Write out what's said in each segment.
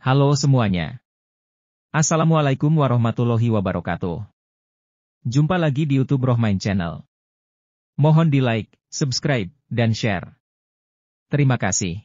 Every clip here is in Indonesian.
Halo semuanya. Assalamualaikum warahmatullahi wabarakatuh. Jumpa lagi di YouTube Rohmain Channel. Mohon di like, subscribe, dan share. Terima kasih.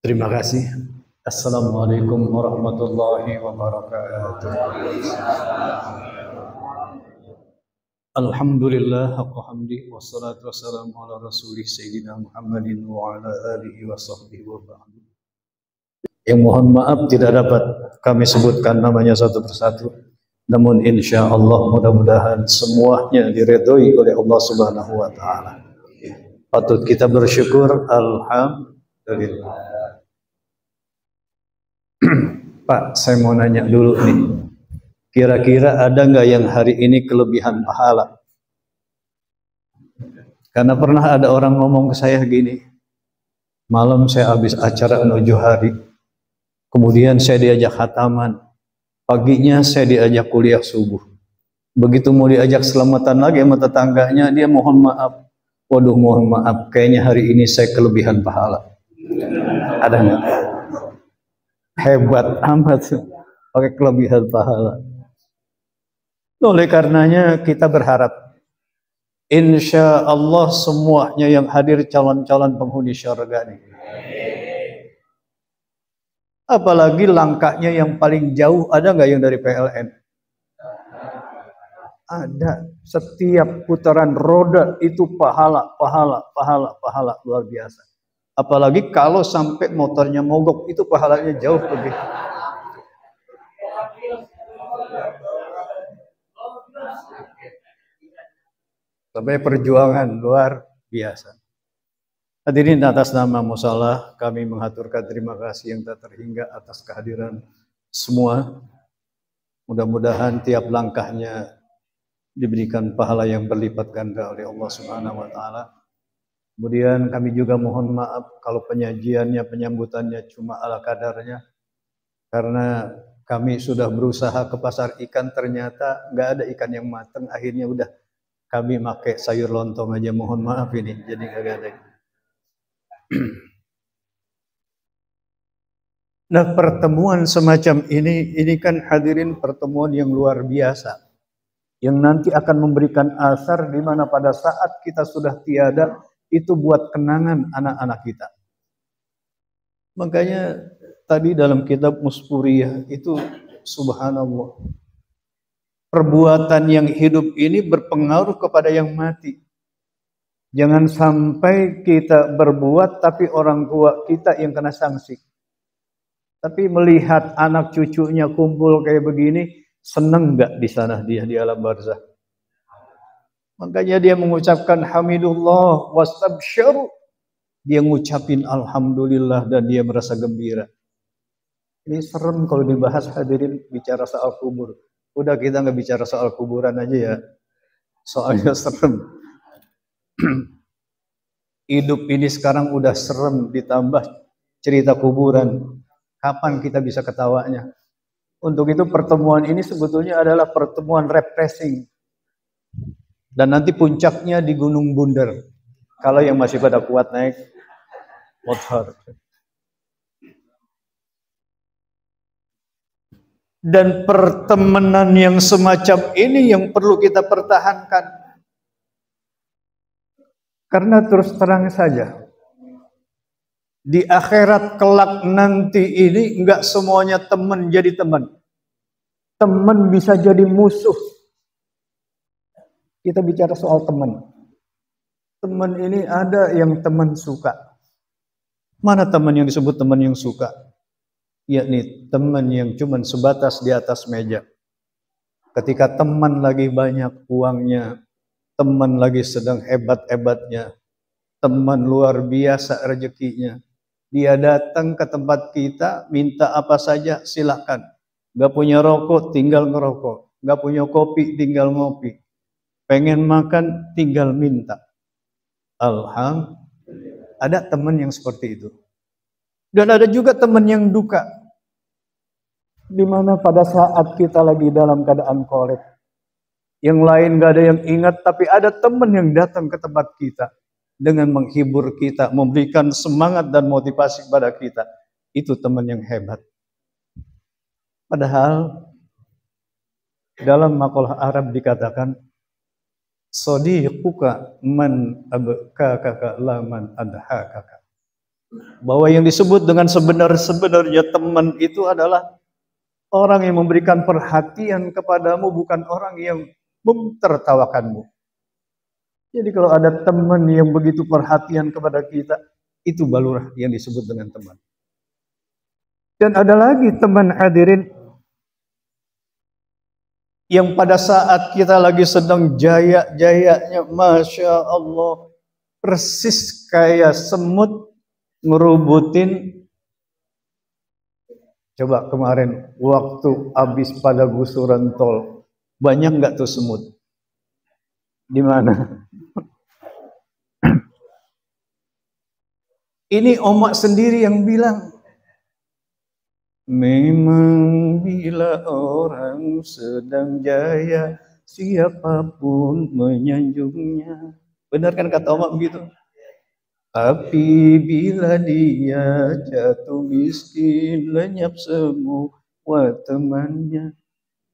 Terima kasih. Assalamualaikum warahmatullahi wabarakatuh. Alhamdulillah haqqa hamdi wassalatu wassalamu ala rasulih sayyidina Muhammadin wa ala alihi wa sahbihi wa ba'du. Yang mohon maaf tidak dapat kami sebutkan namanya satu persatu, namun insya Allah mudah-mudahan semuanya diridhoi oleh Allah Subhanahu wa taala. Patut kita bersyukur, alhamdulillah. Pak, saya mau nanya dulu nih. Kira-kira ada nggak yang hari ini kelebihan pahala? Karena pernah ada orang ngomong ke saya gini, malam saya habis acara menuju hari, kemudian saya diajak khataman, paginya saya diajak kuliah subuh. Begitu mau diajak selamatan lagi sama tetangganya, dia mohon maaf. Waduh, mohon maaf, kayaknya hari ini saya kelebihan pahala. Ada nggak? Hebat amat, pakai kelebihan pahala. Oleh karenanya kita berharap, insya Allah semuanya yang hadir calon-calon penghuni syurga nih. Apalagi langkahnya yang paling jauh, ada nggak yang dari PLN? Ada. Setiap putaran roda itu pahala luar biasa. Apalagi kalau sampai motornya mogok, itu pahalanya jauh lebih. Sampai perjuangan luar biasa. Hadirin, atas nama Musalah kami menghaturkan terima kasih yang tak terhingga atas kehadiran semua. Mudah-mudahan tiap langkahnya diberikan pahala yang berlipat ganda oleh Allah Subhanahu wa taala. Kemudian kami juga mohon maaf kalau penyajiannya, penyambutannya cuma ala kadarnya. Karena kami sudah berusaha ke pasar ikan, ternyata nggak ada ikan yang matang, akhirnya udah kami pakai sayur lontong aja, mohon maaf ini, jadi nggak ada. Nah, pertemuan semacam ini kan hadirin pertemuan yang luar biasa, yang nanti akan memberikan asar di mana pada saat kita sudah tiada, itu buat kenangan anak-anak kita. Makanya tadi dalam kitab Muspuriyah itu subhanallah, perbuatan yang hidup ini berpengaruh kepada yang mati. Jangan sampai kita berbuat tapi orang tua kita yang kena sanksi. Tapi melihat anak cucunya kumpul kayak begini, seneng nggak di sana dia di alam barzah? Makanya dia mengucapkan hamidullah wastabsyaru. Dia ngucapin alhamdulillah dan dia merasa gembira. Ini serem kalau dibahas hadirin bicara soal kubur. Udah kita nggak bicara soal kuburan aja ya, soalnya serem. Hidup ini sekarang udah serem, ditambah cerita kuburan. Kapan kita bisa ketawanya? Untuk itu pertemuan ini sebetulnya adalah pertemuan refreshing. Dan nanti puncaknya di Gunung Bunder. Kalau yang masih pada kuat naik motor. Dan pertemanan yang semacam ini yang perlu kita pertahankan. Karena terus terang saja, di akhirat kelak nanti ini enggak semuanya teman jadi teman. Teman bisa jadi musuh. Kita bicara soal teman. Teman ini ada yang teman suka. Mana teman yang disebut teman yang suka? Yakni teman yang cuma sebatas di atas meja. Ketika teman lagi banyak uangnya, teman lagi sedang hebat-hebatnya, teman luar biasa rezekinya, dia datang ke tempat kita, minta apa saja silakan. Gak punya rokok, tinggal ngerokok. Gak punya kopi, tinggal ngopi. Pengen makan, tinggal minta. Alhamdulillah. Ada teman yang seperti itu. Dan ada juga teman yang duka. Di mana pada saat kita lagi dalam keadaan kolek, yang lain gak ada yang ingat, tapi ada teman yang datang ke tempat kita. dengan menghibur kita, memberikan semangat dan motivasi pada kita. Itu teman yang hebat. Padahal dalam makalah Arab dikatakan, sadiquka man abkaka la man adhakaka. Bahwa yang disebut dengan sebenarnya teman itu adalah orang yang memberikan perhatian kepadamu, bukan orang yang mentertawakanmu. Jadi kalau ada teman yang begitu perhatian kepada kita, itu barulah yang disebut dengan teman. Dan ada lagi teman hadirin, yang pada saat kita lagi sedang jaya-jayanya, Masya Allah, persis kayak semut ngerubutin. Coba kemarin waktu habis pada gusuran tol, banyak nggak tuh semut? Di mana? Ini Omak sendiri yang bilang, memang bila orang sedang jaya, siapapun menyanjungnya. Benar kan kata Omak begitu? Tapi bila dia jatuh miskin, lenyap semua temannya.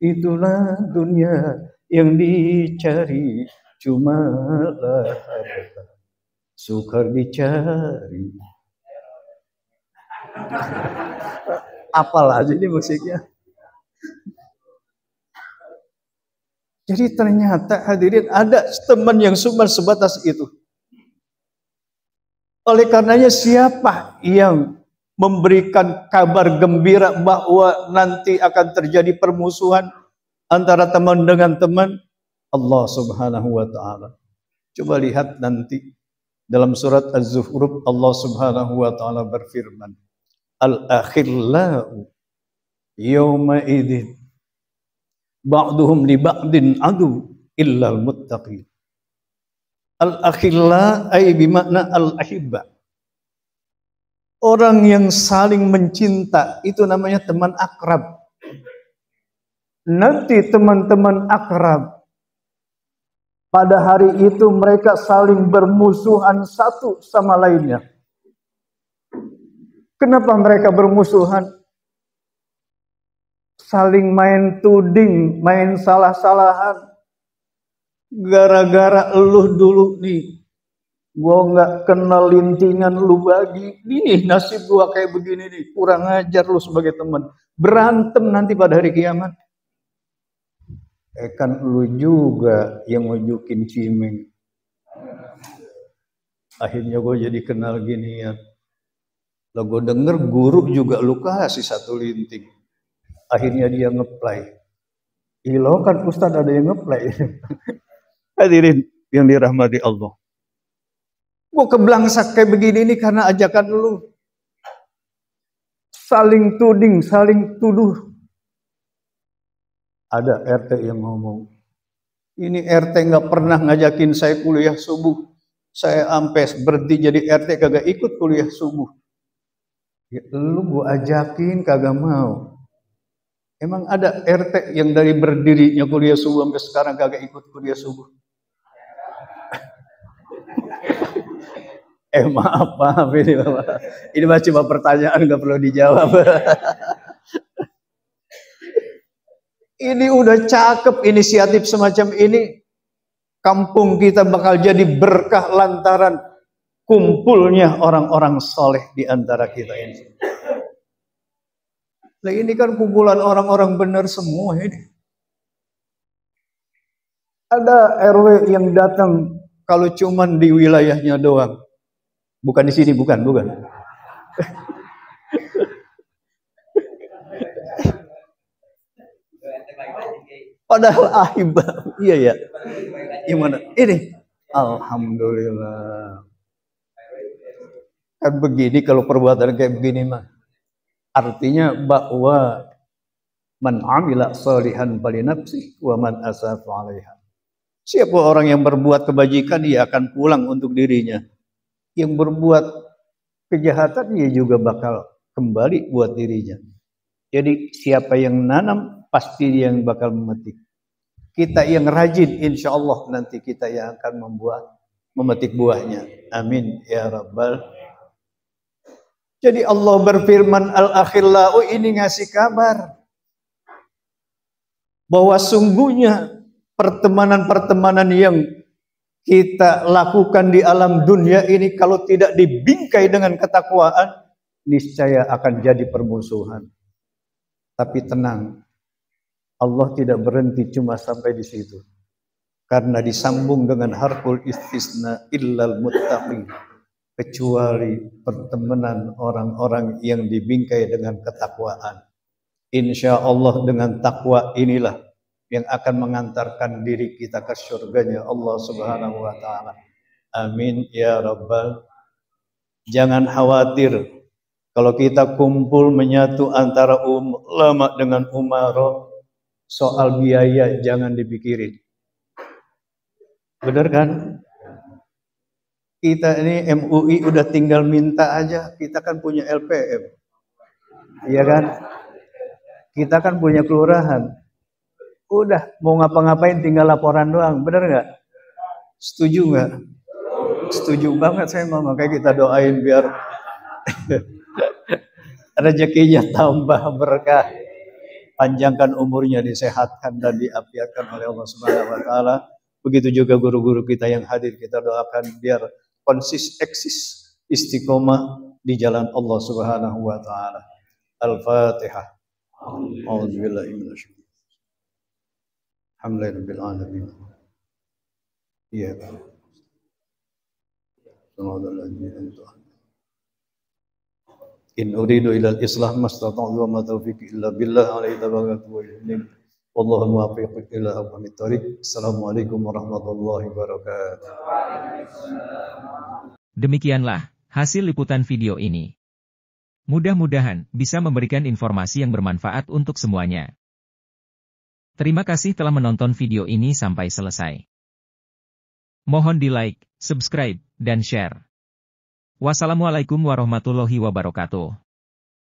Itulah dunia yang dicari, cumalah harta sukar dicari. Apalah jadi musiknya. Jadi ternyata hadirin ada teman yang cuma sebatas itu. Oleh karenanya siapa yang memberikan kabar gembira bahwa nanti akan terjadi permusuhan antara teman dengan teman? Allah Subhanahu wa taala. Coba lihat nanti dalam surat Az-Zukhruf, Allah Subhanahu wa taala berfirman, Al-akhillau yawma idzin ba'duhum li ba'din adu illal muttaqin. Al-akhilla ay bimakna al-ahibba. Orang yang saling mencinta itu namanya teman akrab. Nanti teman-teman akrab pada hari itu mereka saling bermusuhan satu sama lainnya. Kenapa mereka bermusuhan? Saling main tuding, main salah-salahan. Gara-gara lu dulu nih, gua nggak kenal lintingan lu bagi. Nih nasib gua kayak begini nih, kurang ajar lu sebagai teman. Berantem nanti pada hari kiamat. Kan lu juga yang nunjukin cimeng. Akhirnya gue jadi kenal gini ya. Lah gue denger guru juga lu kasih satu linting. Akhirnya dia ngeplay. Ilo kan Ustadz ada yang ngeplay. Hadirin yang dirahmati Allah. Gue keblangsak kayak begini ini karena ajakan lu. Saling tuding, saling tuduh. Ada RT yang ngomong, ini RT nggak pernah ngajakin saya kuliah subuh. Saya sampai berhenti jadi RT kagak ikut kuliah subuh. Ya, lu gua ajakin kagak mau. Emang ada RT yang dari berdirinya kuliah subuh sampai sekarang kagak ikut kuliah subuh? Maaf ini Bapak. Ini mah cuma pertanyaan, nggak perlu dijawab. Ini udah cakep inisiatif semacam ini. Kampung kita bakal jadi berkah lantaran kumpulnya orang-orang soleh di antara kita ini. Nah ini kan kumpulan orang-orang benar semua ini. Ada RW yang datang kalau cuman di wilayahnya doang. Bukan di sini, bukan. Padahal ahibah. Iya ya. Gimana? Ini. Alhamdulillah. Kan begini kalau perbuatan kayak begini mah. Artinya bahwa man amila shalihan falinafsi wa man asafa 'alaiha. Siapa orang yang berbuat kebajikan dia akan pulang untuk dirinya. Yang berbuat kejahatan dia juga bakal kembali buat dirinya. Jadi siapa yang nanam pasti dia yang bakal memetik. Kita yang rajin, insya Allah nanti kita yang akan membuat. memetik buahnya. Amin ya rabbal. Jadi Allah berfirman al-akhillau ini ngasih kabar bahwa sungguhnya pertemanan-pertemanan yang kita lakukan di alam dunia ini kalau tidak dibingkai dengan ketakwaan, niscaya akan jadi permusuhan. Tapi tenang, Allah tidak berhenti cuma sampai di situ. Karena disambung dengan harful istisna illal muttaqin, kecuali pertemanan orang-orang yang dibingkai dengan ketakwaan. Insya Allah dengan takwa inilah yang akan mengantarkan diri kita ke surganya Allah Subhanahu wa taala. Amin ya rabbal. Jangan khawatir kalau kita kumpul menyatu antara ulama dengan umara, soal biaya jangan dipikirin. Benar kan? Kita ini MUI udah tinggal minta aja, kita kan punya LPM. Iya kan? Kita kan punya kelurahan. Udah mau ngapa-ngapain tinggal laporan doang, bener nggak? Setuju nggak? Setuju banget saya mama. Makanya kita doain biar rezekinya tambah berkah, panjangkan umurnya, disehatkan dan diafiatkan oleh Allah Subhanahu wa taala. Begitu juga guru-guru kita yang hadir, kita doakan biar eksis istiqomah di jalan Allah Subhanahu wa taala. Al-Fatihah. A'udzubillahi minasyaitonir rajim. Alhamdulillahirabbil alamin. Iya. In uridu ila al-islah mastata'tu wa ma taufiqi illa billah alaihi tawakkaltu wa ilayhi. Wallahu muwaffiq ila aqwamit thoriq. Assalamualaikum warahmatullahi wabarakatuh. Demikianlah hasil liputan video ini. Mudah-mudahan bisa memberikan informasi yang bermanfaat untuk semuanya. Terima kasih telah menonton video ini sampai selesai. Mohon di-like, subscribe, dan share. Wassalamualaikum warahmatullahi wabarakatuh.